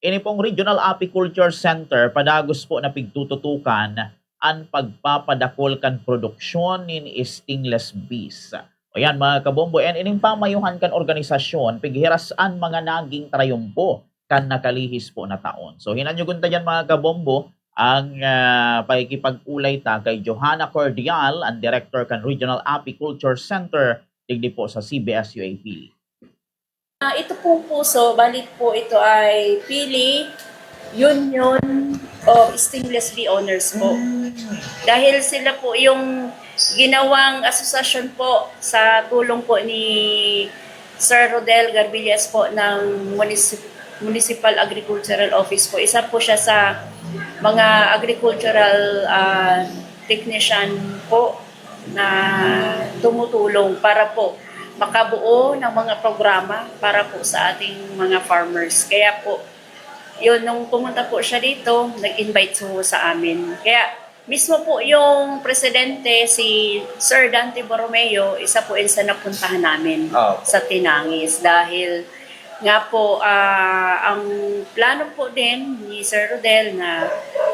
Ini pong Regional Apiculture Center padagos po na pigtututukan ang pagpapadakol kan produksyon in stingless bees. O yan mga kabombo, and ining pamayuhan kan organisasyon pighirasan mga naging trayumpo kan nakalihis po na taon. So hinanyugon ta dyan mga kabombo ang pakikipag-ulay ta kay Johanna Cordial, ang Director kan Regional Apiculture Center digdi po sa CBS UAP. Ito pong puso, balit po ito ay Pili Union of Stingless Bee Owners po. Dahil sila po yung ginawang asosasyon po sa tulong po ni Sir Rodel Garbillas po ng Municipal Agricultural Office po. Isa po siya sa mga agricultural technician po na tumutulong para po makabuo ng mga programa para po sa ating mga farmers. Kaya po, yun, nung pumunta po siya dito, nag-invite po sa amin. Kaya mismo po yung presidente, si Sir Dante Borromeo, isa po sa napuntahan namin sa Tinangis. Dahil nga po, ang plano po din ni Sir Rodel na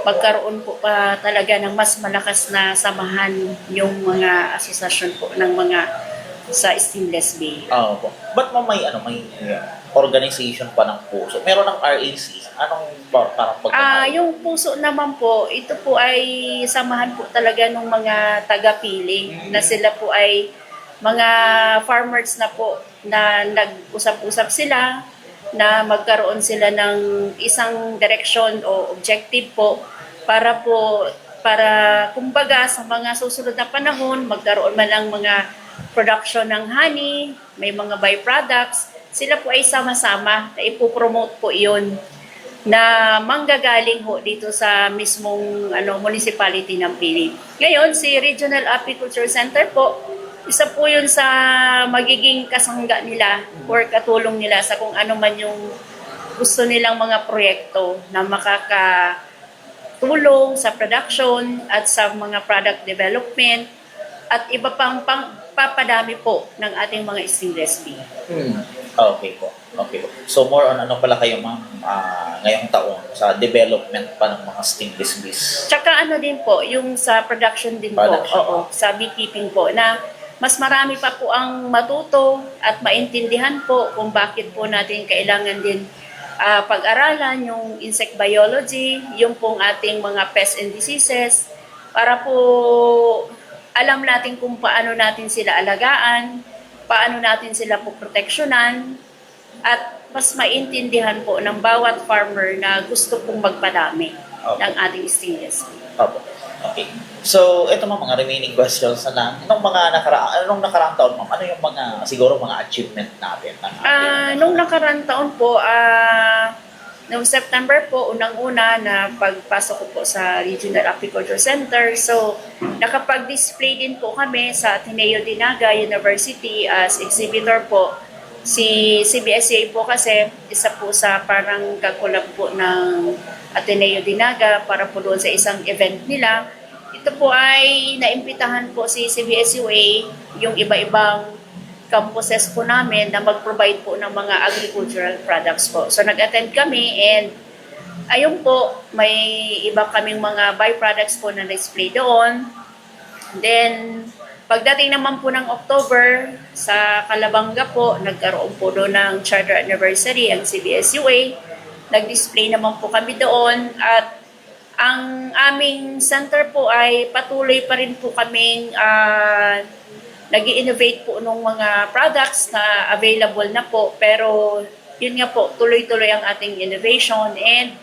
magkaroon po pa talaga ng mas malakas na samahan yung mga asosasyon po ng mga sa stingless bee. Po. Ba't may organization pa ng puso? Meron ng RAC. Anong parang yung puso naman po, ito po ay samahan po talaga ng mga taga-pili na sila po ay mga farmers na po na nag-usap-usap sila na magkaroon sila ng isang direction o objective po para kumbaga sa mga susunod na panahon magkaroon man ng mga production ng honey, may mga byproducts, sila po ay sama-sama na ipopromote po iyon na manggagaling ho dito sa mismong municipality ng Pili. Ngayon, si Regional Apiculture Center po, isa po yun sa magiging kasangga nila or katulong nila sa kung ano man yung gusto nilang mga proyekto na makakatulong sa production at sa mga product development at iba pang papadami po ng ating mga stingless bee. Okay po. So more on ano pala kayo ma'am ngayong taon sa development pa ng mga stingless bees? Tsaka din po, yung sa production din po, sa beekeeping po, na mas marami pa po ang matuto at maintindihan po kung bakit po natin kailangan din pag-aralan yung insect biology, yung pong ating mga pests and diseases, para po alam natin kung paano natin sila alagaan, paano natin sila po proteksyonan, at mas maintindihan po ng bawat farmer na gusto pong magpadami ng ating stingless bee. Okay. So, ito mga remaining questions na lang. Anong nakaraang taon, ma'am? Ano yung siguro mga achievement natin? Nung nakaraang taon po, noong September po, unang-una na pagpasok ko po sa Regional Apiculture Center. So, nakapag-display din po kami sa Ateneo Dinaga University as exhibitor po. Si CBSA po kasi isa po sa parang kakulab po ng Ateneo Dinaga para po doon sa isang event nila. Ito po ay naimbitahan po si CBSUA, yung iba-ibang campuses po namin na mag-provide po ng mga agricultural products po. So nag-attend kami and ayun po, may iba kaming mga byproducts po na display doon. Then, pagdating naman po ng October, sa Calabanga po, nagkaroon po doon ng charter anniversary ang CBSUA. Nag-display naman po kami doon at ang aming center po ay patuloy pa rin po kaming nag-i-innovate po ng mga products na available na po, pero yun nga po, tuloy-tuloy ang ating innovation and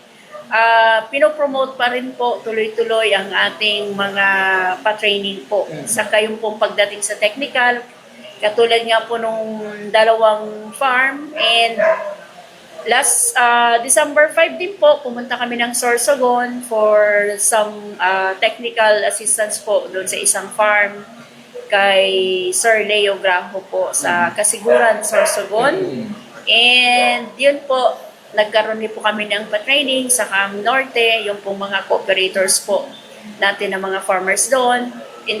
pinopromote pa rin po tuloy-tuloy ang ating mga pa-training po. Saka yung pong pagdating sa technical, katulad nga po nung dalawang farm, and last December 5 din po, pumunta kami ng Sorsogon for some technical assistance po doon sa isang farm kay Sir Leo Graho po sa Kasiguran, Sorsogon. And yun po, nagkaroon din po kami ng pa-training sa Cam Norte, yung pong mga cooperators po natin ng mga farmers doon in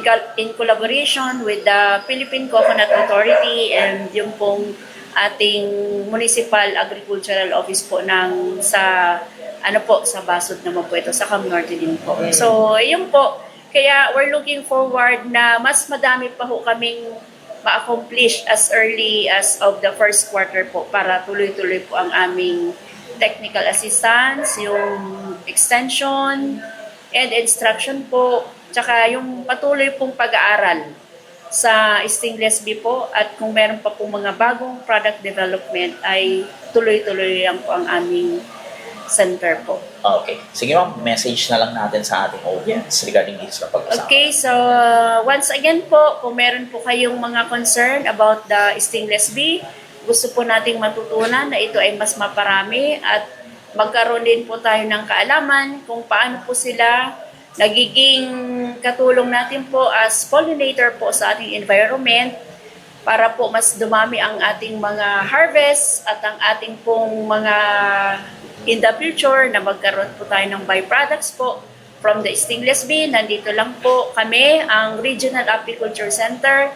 collaboration with the Philippine Coconut Authority and yung pong ating Municipal Agricultural Office po sa Basod naman po ito, sa Cam Norte din po. So, yun po. Kaya we're looking forward na mas madami pa ho kaming ma-accomplish as early as of the first quarter po para tuloy-tuloy po ang aming technical assistance, yung extension and instruction po, tsaka yung patuloy pong pag-aaral sa stainless B po, at kung meron pa po mga bagong product development ay tuloy-tuloy lang po ang aming center po. Okay. Sige ma'am, message na lang natin sa ating audience regarding this na pag-usapan. Okay, so once again po, kung meron po kayong mga concern about the stainless B, gusto po nating matutunan na ito ay mas maparami at magkaroon din po tayo ng kaalaman kung paano po sila nagiging katulong natin po as pollinator po sa ating environment para po mas dumami ang ating mga harvest at ang ating pong mga in the future na magkaroon po tayo ng byproducts po from the stainless B. Nandito lang po kami, ang Regional Apiculture Center,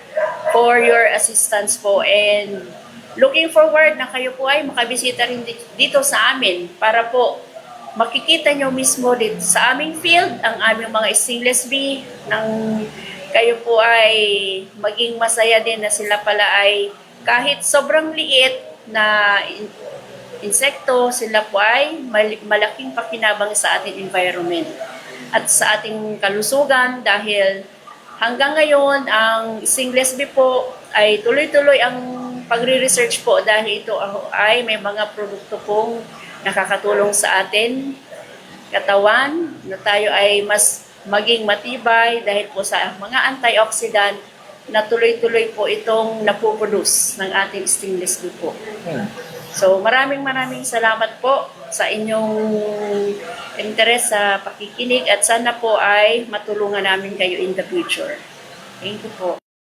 for your assistance po, and looking forward na kayo po ay makabisita rin dito sa amin para po makikita nyo mismo dito sa aming field ang aming mga stainless B, nang kayo po ay maging masaya din na sila pala ay kahit sobrang liit na insekto, sila po ay malaking pakinabang sa ating environment at sa ating kalusugan, dahil hanggang ngayon ang stainless B po ay tuloy-tuloy ang pagre-research po, dahil ito ay may mga produkto pong nakakatulong sa atin katawan na tayo ay mas maging matibay dahil po sa mga antioxidant na tuloy-tuloy po itong napoproduce ng ating stainless B po. So maraming salamat po sa inyong interes sa pakikinig at sana po ay matulungan namin kayo in the future. Thank you po.